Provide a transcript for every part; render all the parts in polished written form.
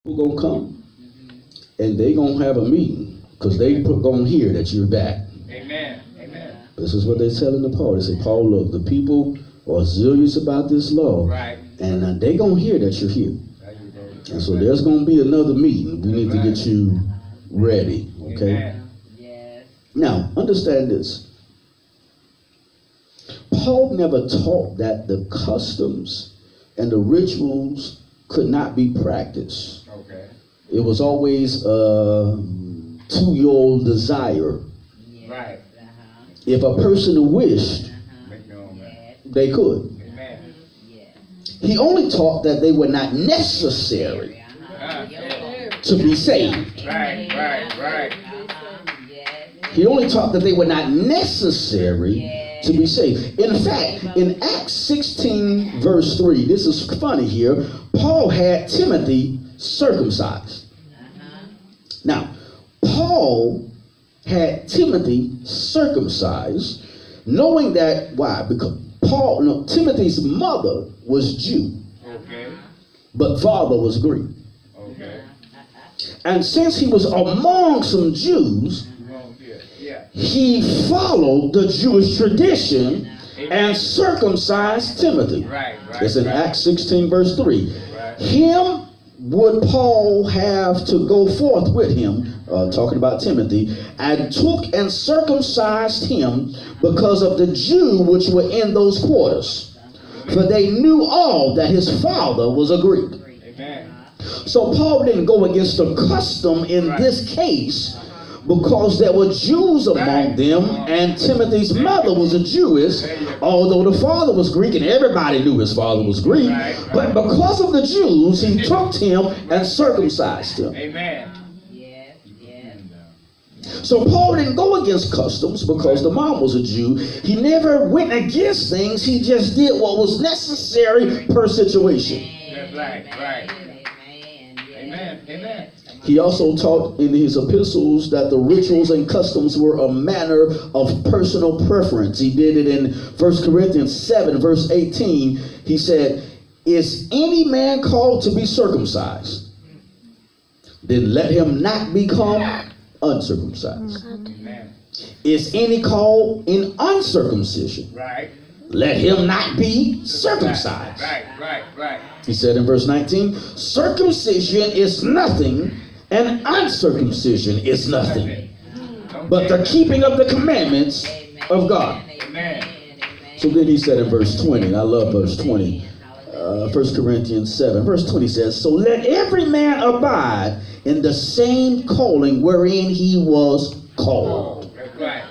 People gonna come and they gonna have a meeting because they gonna hear that you're back. Amen. Amen. This is what they're telling the Paul. They say, Paul, look, the people are zealous about this law, Right. and they gonna hear that you're here. And so there's gonna be another meeting. We need to get you ready. Okay. Amen. Yes. Now, understand this. Paul never taught that the customs and the rituals could not be practiced. Okay. It was always to your desire. Yes. Right. If a person wished, Make known that. they could. Amen. Yes. He only taught that they were not necessary to be saved. Right. Right. Yes. He only taught that they were not necessary to be saved. In fact, in Acts 16 verse 3, this is funny here, Paul had Timothy circumcised. Now, Paul had Timothy circumcised, knowing that, why? Because Timothy's mother was Jew, Okay. but father was Greek. Okay. And since he was among some Jews, Wrong here. Yeah. he followed the Jewish tradition and circumcised Timothy. Right. Right. It's in right. Acts 16 verse 3. Right. Him would Paul have to go forth with him, talking about Timothy, and took and circumcised him because of the Jew which were in those quarters. For they knew all that his father was a Greek. Amen. So Paul didn't go against the custom in this case because there were Jews among them, and Timothy's mother was a Jewess, although the father was Greek, and everybody knew his father was Greek. But because of the Jews, he took him and circumcised him. Amen. Yes. Yes. So Paul didn't go against customs because the mom was a Jew. He never went against things. He just did what was necessary per situation. That's right. Right. Amen. Amen. Amen. He also taught in his epistles that the rituals and customs were a matter of personal preference. He did it in 1 Corinthians 7, verse 18. He said, is any man called to be circumcised? Then let him not become uncircumcised. Amen. Is any called in uncircumcision? Right. Let him not be circumcised. Right. Right. Right. He said in verse 19, circumcision is nothing and uncircumcision is nothing, but the keeping of the commandments of God. Amen. So then he said in verse 20, and I love verse 20, 1 Corinthians 7, verse 20 says, so let every man abide in the same calling wherein he was called. That's right.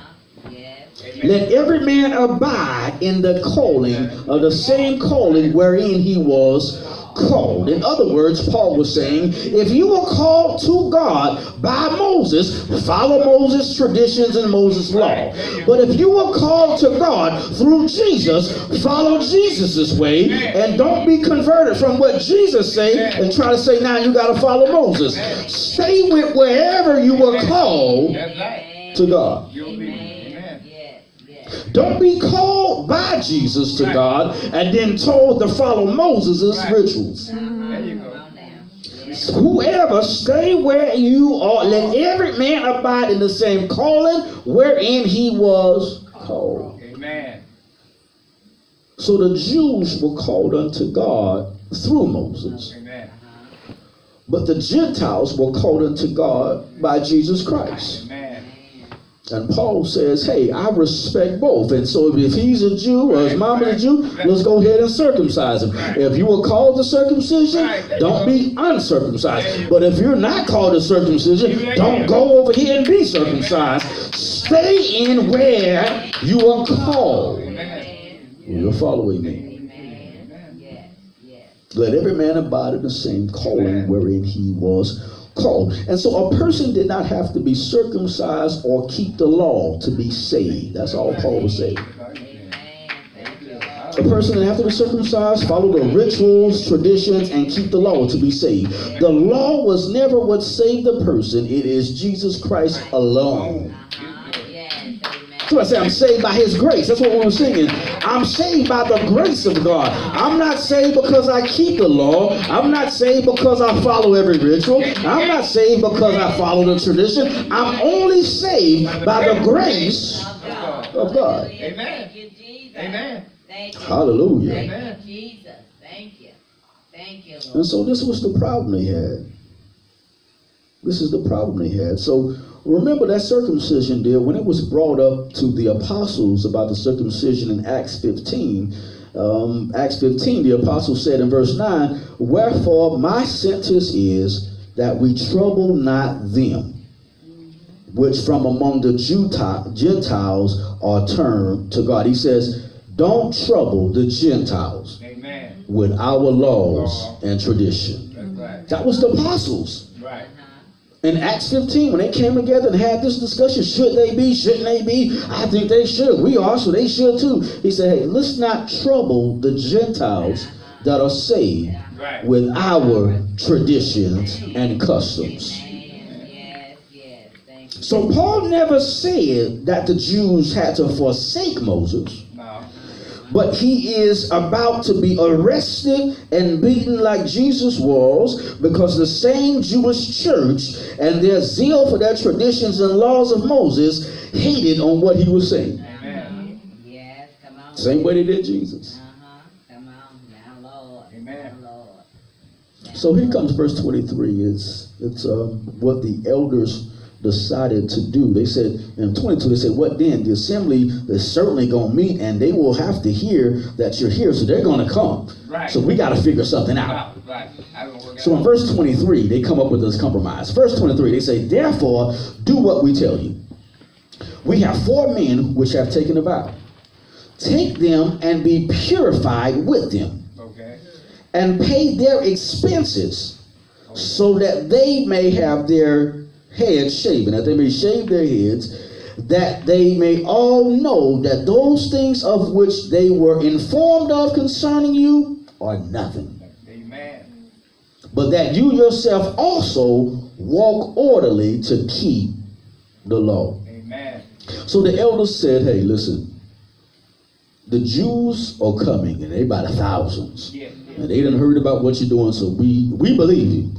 Let every man abide in the calling of the same calling wherein he was called. In other words, Paul was saying, if you were called to God by Moses, follow Moses' traditions and Moses' law. But if you were called to God through Jesus, follow Jesus' way, and don't be converted from what Jesus said and try to say, now you got to follow Moses. Stay with wherever you were called to God. Don't be called by Jesus to God and then told to follow Moses' rituals. There you go. Whoever, stay where you are. Let every man abide in the same calling wherein he was called. Amen. So the Jews were called unto God through Moses. Amen. But the Gentiles were called unto God by Jesus Christ. Amen. And Paul says, hey, I respect both. And so if he's a Jew or his mom is a Jew, let's go ahead and circumcise him. If you were called to circumcision, don't be uncircumcised. But if you're not called to circumcision, don't go over here and be circumcised. Stay in where you are called. You're following me. Let every man abide in the same calling wherein he was called. And so a person did not have to be circumcised or keep the law to be saved. That's all Paul was saying. A person didn't have to be circumcised, follow the rituals, traditions, and keep the law to be saved. The law was never what saved the person. It is Jesus Christ alone. So I say I'm saved by his grace. That's what we were singing. I'm saved by the grace of God. I'm not saved because I keep the law. I'm not saved because I follow every ritual. I'm not saved because I follow the tradition. I'm only saved by the grace of God. Amen. Thank you, Jesus. Amen. Thank you. Hallelujah. Thank you, Jesus. Thank you. Thank you, Lord. And so this was the problem they had. This is the problem they had. So remember that circumcision deal, when it was brought up to the apostles about the circumcision in Acts 15, the apostle said in verse 9, wherefore my sentence is that we trouble not them, which from among the Gentiles are turned to God. He says, don't trouble the Gentiles Amen. with our laws and tradition. That's right. That was the apostles. Right. In Acts 15, when they came together and had this discussion, should they be, shouldn't they be? I think they should. We are, so they should too. He said, hey, let's not trouble the Gentiles that are saved Right. with our traditions and customs. Yes, yes. Thank you. So Paul never said that the Jews had to forsake Moses. No. But he is about to be arrested and beaten like Jesus was, because the same Jewish church and their zeal for their traditions and laws of Moses hated on what he was saying. Amen. Yes, come on. Same way they did Jesus. Come on. Now, Lord. Amen. Now, Lord. So here comes verse 23. It's what the elders decided to do. They said in 22, they said, what then? The assembly is certainly going to meet, and they will have to hear that you're here, so they're going to come. Right. So we got to figure something out. Right. I don't work So in verse 23, they come up with this compromise. Verse 23, they say, therefore, do what we tell you. We have 4 men which have taken a vow. Take them and be purified with them, Okay. and pay their expenses, so that they may have their heads shaven, that they may shave their heads, that they may all know that those things of which they were informed of concerning you are nothing, Amen. but that you yourself also walk orderly to keep the law. Amen. So the elders said, hey, listen, the Jews are coming, and they by the thousands, Yeah. and they done heard about what you're doing, so we believe you.